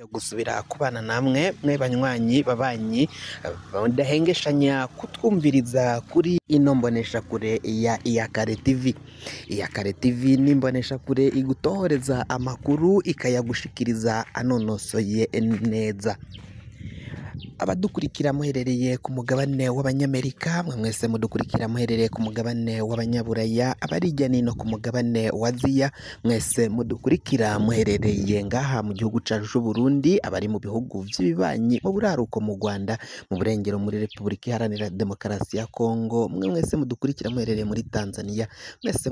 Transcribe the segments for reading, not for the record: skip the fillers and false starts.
yo gusubira kubana namwe mwe banywanyi babanyi badahengeshanya kutwumviriza kuri ino mboneshakure ya Iyakare TV. Iyakare TV ni imboneshakure igutohoreza amakuru ikayagushikiriza anonosoye neza. Abadukurikira muherereye ku mugabane w'Abanyamerika, mwe mwese mudukurikira muherereye ku mugabane w'Abanyaburaya, abarijya nino ku mugabane wa Aziya, mwese mudukurikira muherereye ngaha mu gihugu cacu c'u Burundi, abari mu bihugu vy'ibibanyi mu buraruko mu Rwanda, mu burengero muri Repubulika Iharanira Demokarasi ya Kongo, mwe mwese mudukurikira muherereye muri Tanzania,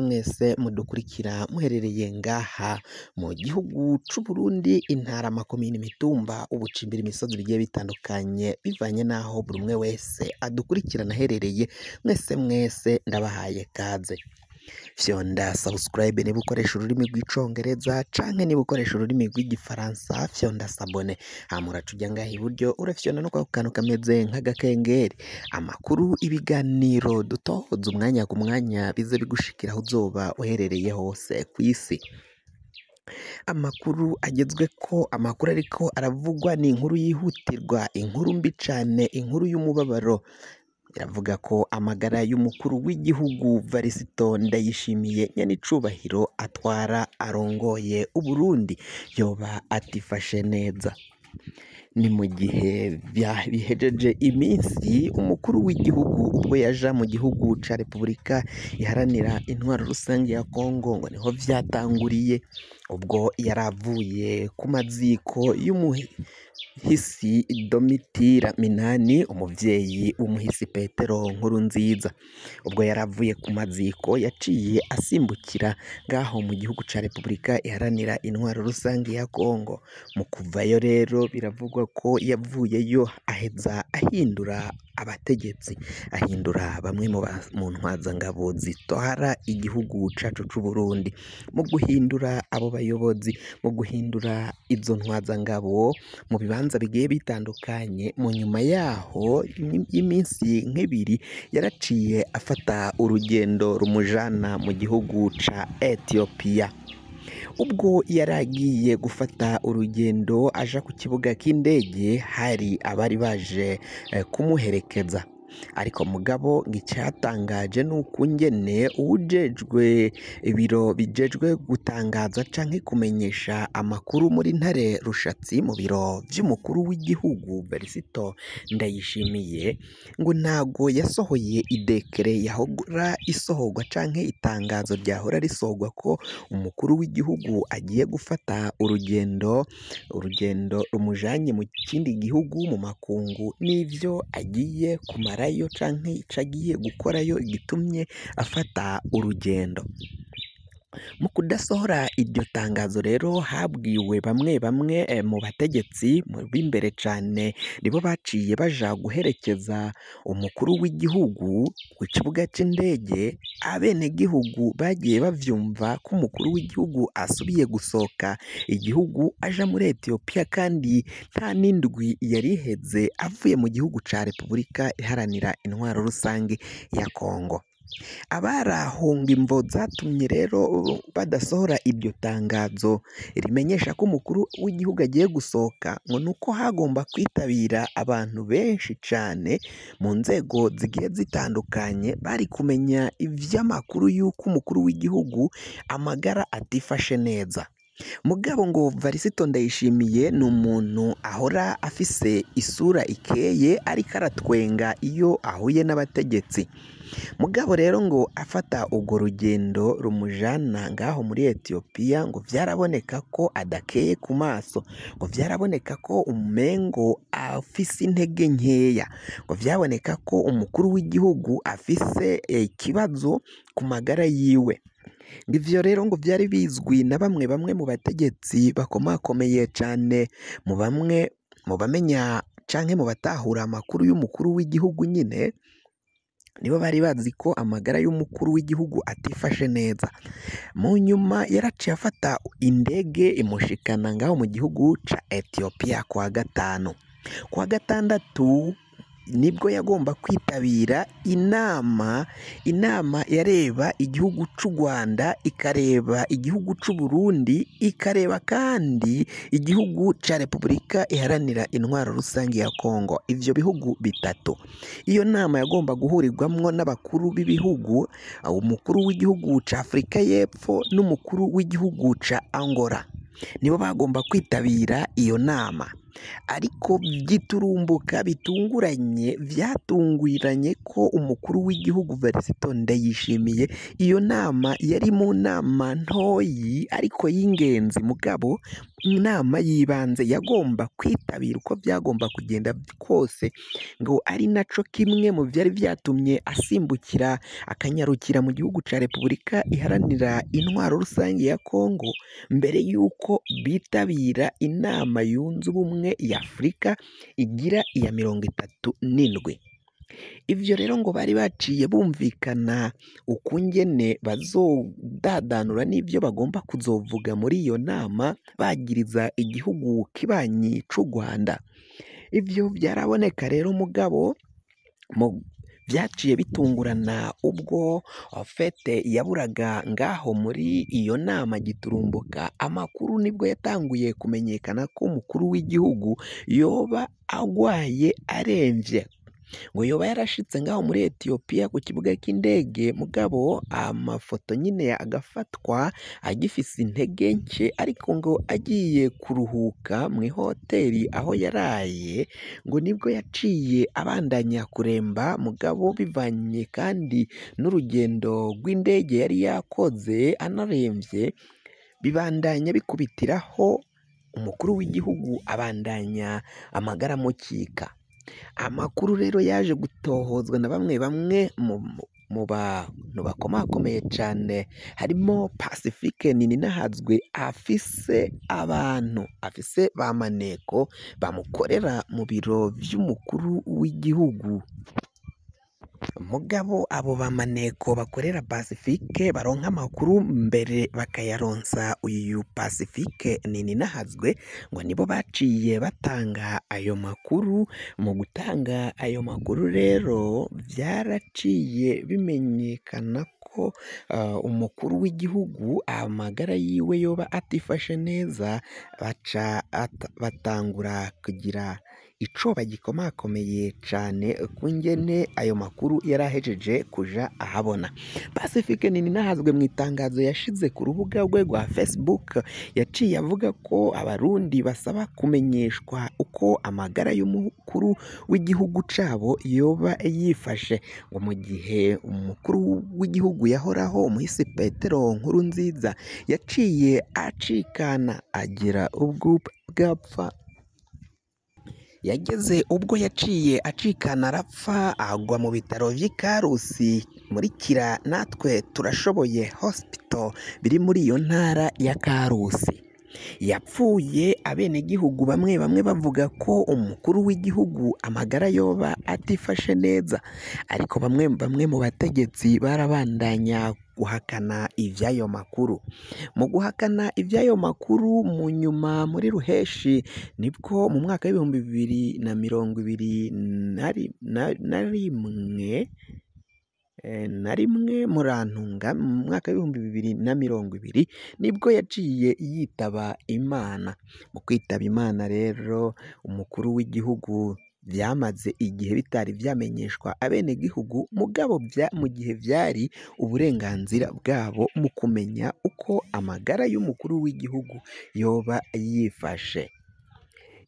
mwese mudukurikira muherereye ngaha mu gihugu c'u Burundi, intara, amakomine, imitumba, ubucimbira, imisozi bigiye bitandukanye bivanye naho buri umwe wese adukurikirana aherereye. Mwese ndabahaye kaze. Fyonda subscribe niba ukoresha ururimi rw'icongereza canke niba ukoresha ururimi rw'igifaransa, fyonda sabone. Hamura tujya ngaha iburyo urafyonda no kwa kantu kameze nk'agakengeri. Amakuru, ibiganiro dutohoza umwanya ku mwanya bize bigushikira aho uzoba uherereye hose ku isi. Amakuru agezwe ko, amakuru ariko aravugwa ni inkuru yihutirwa, inkuru mbi cane, inkuru y'umubabaro. Iravuga ko amagara y'umukuru w'igihugu Varisito Ndayishimiye nyenicubahiro atwara arongoye Uburundi yoba atifashe neza. Ni mu gihe bihejeje iminsi umukuru w'igihugu ubwo yaja mu gihugu ca Repubulika Iharanira Intwaro Rusange ya Kongo, ngo niho vyatanguriye ubwo yaravuye ku maziko y'umuhisi Domitira Minani, umuvyeyi w'umuhisi Petero Nkurunziza. Ubwo yaravuye ku maziko yaciye asimbukira ngaho mu gihugu ca Repubulika Iharanira Intwaro Rusange ya Kongo. Mu kuvayo rero biravugwa ko yavuyeyo aheza ahindura abategetsi, ahindura bamwe mu ntwazangabo zitwara igihugu cacu c'u Burundi. Mu guhindura abo bayobozi, mu guhindura izo ntwazangabo mu bibanza bigiye bitandukanye, mu nyuma yaho y'iminsi nk'ibiri yaraciye afata urugendo rumujana mu gihugu ca Ethiopia. Ubwo yaragiye gufata urugendo aja ku kibuga k'indege, hari abari baje kumuherekeza, ariko mugabo ngicyatangaje nuko ngene ujejwe ibiro bijejwe gutangaza canke kumenyesha amakuru muri ntare rushatsi mu biro vy'umukuru w'igihugu Varisito Ndayishimiye, ngo ntago yasohoye idekere yahora isohorwa canke itangazo ryahora risohorwa ko umukuru w'igihugu agiye gufata urugendo rumujanye mu kindi gihugu, mu makungu, n'ivyo agiye kumarayo canke ico agiye gukorayo gitumye afata urugendo. Mu kudasohora iryo tangazo rero, habwiwe bamwe mu bategetsi b'imbere cane, nibo baciye baja guherekeza umukuru w'igihugu ku kibuga c'indege. Abenegihugu bagiye bavyumva ko umukuru w'igihugu asubiye gusohoka igihugu aja muri Ethiopia, kandi nta n'indwi yari iheze avuye mu gihugu ca Repubulika Iharanira Intwaro Rusange ya Kongo. Abarahunga imvo zatumye rero badasohora iryo tangazo rimenyesha ko umukuru w'igihugu agiye gusohoka, ngo nuko hagomba kwitabira abantu benshi cane mu nzego zigiye zitandukanye, bari kumenya ivy'amakuru y'uko umukuru w'igihugu amagara atifashe neza. Mugabo ngo Varisito Ndayishimiye ni umuntu ahora afise isura ikeye, ariko aratwenga iyo ahuye n'abategetsi. Mugabo rero ngo afata urwo rugendo rumujana ngaho muri Ethiopia, ngo vyaraboneka ko adakeye ku maso, ngo vyaraboneka ko umengo afise intege nkeya, ngo vyaboneka ko umukuru w'igihugu afise ikibazo ku magara yiwe. Ivyo rero ngo vyari bizwi na bamwe mu bategetsi bakomakomeye cane, mu bamenya canke mu batahura amakuru y'umukuru w'igihugu nyine, nibo bari bazi ko amagara y'umukuru w'igihugu atifashe neza. Mu nyuma yaraciye afata indege imushikana ngaho mu gihugu ca Ethiopia kuwa gatandatu nibwo yagomba kwitabira inama yareba igihugu cy'u Rwanda, ikareba igihugu cy'u Burundi, ikareba kandi igihugu cya Repubulika Iharanira Intwaro Rusange ya Kongo. Ibyo bihugu bitatu, iyo nama yagomba guhurirwamo n'abakuru b'ibihugu, umukuru w'igihugu cya Afurika y'Epfo n'umukuru w'igihugu cya Angola, nibo bagomba kwitabira iyo nama. Ariko giturumbuka bitunguranye, byatunguranye ko umukuru w'igihugu Varisito Ndayishimiye iyo nama yari mu nama ntoyi ariko y'ingenzi, mugabo inama y'ibanze yagomba kwitabira uko byagomba kugenda kose, ngo ari naco kimwe mu byari byatumye asimbukira akanyarukira mu gihugu cya Repubulika Iharanira Intwaro Rusange ya Kongo mbere y'uko bitabira inama yunze ubumwe ya Afurika igira iya 37. Ibyo rero ngo bari baciye bumvikana ukungene bazodadanura n'ibyo bagomba kuzovuga muri iyo nama bagiriza igihugu kibanyi cy'u Rwanda. Ibyo byaraboneka rero mugabo byaciye bitungurana ubwo fete yaburaga ngaho muri iyo nama giturumbuka. Amakuru nibwo yatanguye kumenyekana ko umukuru w'igihugu yoba agwaye aremvye, ngo yoba yarashitse ngaho muri Ethiopia ku kibuga cy'indege, mugabo amafoto nyine agafatwa agifise intege nke, ariko ngo agiye kuruhuka mu ihoteli aho yaraye, ngo nibwo yaciye abandanya kuremba, mugabo bivanye kandi n'urugendo rw'indege yari yakoze anaremvye, bibandanya bikubitiraho umukuru w'igihugu abandanya amagara mukika. Amakuru rero yaje gutohozwa na bamwe mu bantu bakomakomeye cyane, harimo Pacifique Ninahazwe, afise ba maneko bamukorera mu biro by'umukuru w'igihugu. Mugabo abo bamaneko bakorera Pacifique baronka amakuru mbere bakayaronsa uyu Pacifique Ninahazwe, ngo nibo baciye batanga ayo makuru. Mu gutanga ayo makuru rero byaraciye bimenyekana ko umukuru w'igihugu amagara yiwe yoba atifashe neza, batangura kugira icoba gikomakomeye cyane kungene ayo makuru yarahejeje kuja ahabona. Pacifique Ninahazwe mu itangazo yashize ku rubuga rwe rwa Facebook yaciye avuga ko abarundi basaba kumenyeshwa uko amagara y'umukuru w'igihugu cabo yoba yifashe, ngo mu gihe umukuru w'igihugu yahoraho umuhisi Petero Nkurunziza yaciye acikana agira ubwo bwapfa, yageze ubwo yaciye acikana arapfa, agwa mu bitaro vy'i Karusi muri Kira Natwe Turashoboye Hospital biri muri iyo ntara ya Karusi. Yapfuye abenegihugu bamwe bavuga ko umukuru w'igihugu amagara yoba atifashe neza, ariko bamwe mu bategetsi barabandanya guhakana ivy'ayo makuru. Mu guhakana ivy'ayo makuru mu nyuma muri Ruheshi nibwo mu mwaka w'ibihumbi 2021 Murantunga mu mwaka w'ibihumbi 2020 nibwo yaciye yitaba Imana. Mu kwitaba Imana rero umukuru w'igihugu byamaze igihe bitari vyamenyeshwa abenegihugu, mugabo mu gihe vyari uburenganzira bwabo mu kumenya uko amagara y'umukuru w'igihugu yoba yifashe.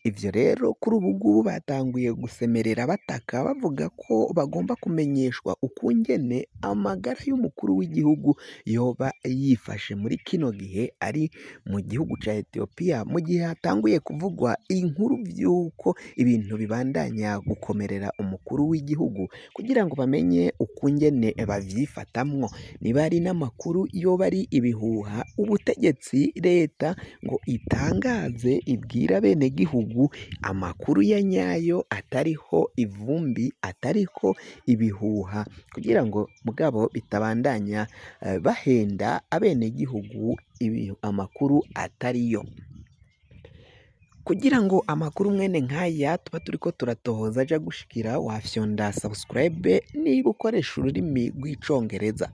Ivyo rero kuri ubu ngubu batanguye gusemerera bataka bavuga ko bagomba kumenyeshwa ukungene amagara y'umukuru w'igihugu yoba yifashe muri kino gihe ari mu gihugu ca Ethiopia, mu gihe hatanguye kuvugwa inkuru vy'uko ibintu bibandanya gukomerera umukuru w'igihugu, kugira ngo bamenye ukungene bavyifatamwo. Niba ari n'amakuru yoba ari ibihuha, ubutegetsi leta ngo itangaze ibwira abenegihugu amakuru ya nyayo, atariho ivumbi, atariho ibihuha, kugira ngo mugabo bitabandanya bahenda abenegihugu amakuru atariyo. kugira ngo amakuru mwene nk'aya tuba turiko turatohoza aja gushikira, wafyonda subscribe niba ukoresha ururimi rw'icongereza,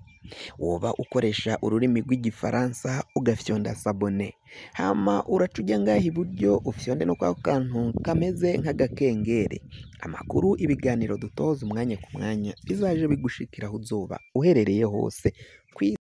woba ukoresha ururimi rw'igifaransa ugafyonda sabone, hama uraca uja ngaha iburyo ufyonde no kwa kantu kameze nk'agakengeri, amakuru ibiganiro dutoza umwanya ku mwanya bizaje bigushikira aho uzoba uherereye hose.